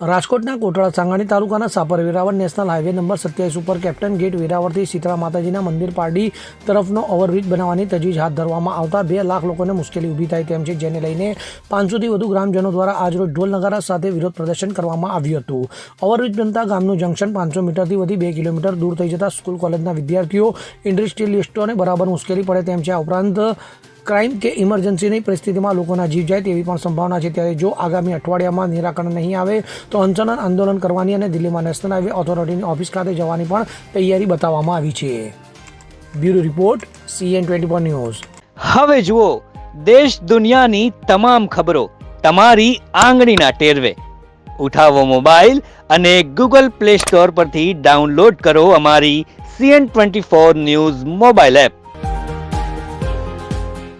રાજકોટના કોટડા સાંગાણી તાલુકાના Sapar Veraval national highway number 27 ઉપર કેપ્ટન ગેટ વેરાવળથી શીતળા માતાજીના મંદિર પારડી તરફનો ઓવરબ્રિજ બનાવવાની તજવીજ હાથ ધરવામાં આવતા 2 લાખ લોકોને મુશ્કેલી ઊભી થાય તેમ છે, જેને લઈને 500થી વધુ ગ્રામજનો દ્વારા આજરોજ ઢોલ નગારા સાથે વિરોધ પ્રદર્શન કરવામાં આવ્યું હતું. ઓવરબ્રિજ બનતા ગામનું જંકશન 500 મીટરથી વધી 2 કિલોમીટર દૂર થઈ જતા સ્કૂલ કોલેજના વિદ્યાર્થીઓ, ઇન્ડસ્ટ્રીયલિસ્ટોને બરાબર મુશ્કેલી પડે તેમ છે. આ ઉપરાંત ક્રાઇમ કે ઇમરજન્સીની પરિસ્થિતિમાં લોકોના જીવ જાય તેવી પણ સંભાવના છે. ત્યારે જો આગામી અઠવાડિયામાં નિરાકરણ નહીં આવે તો અનશન આંદોલન કરવાની અને દિલ્હીમાં નેશનલ હાઈવે ઓથોરિટીની ઓફિસ ખાતે જવાની પણ તૈયારી બતાવવામાં આવી છે. Bureau report CN24 news. હવે જુઓ દેશ દુનિયાની તમામ ખબરો તમારી આંગળીના ટેરવે. ઉઠાવો મોબાઈલ અને Google Play Store પરથી ડાઉનલોડ કરો અમારી CN24 ન્યૂઝ મોબાઈલ એપ.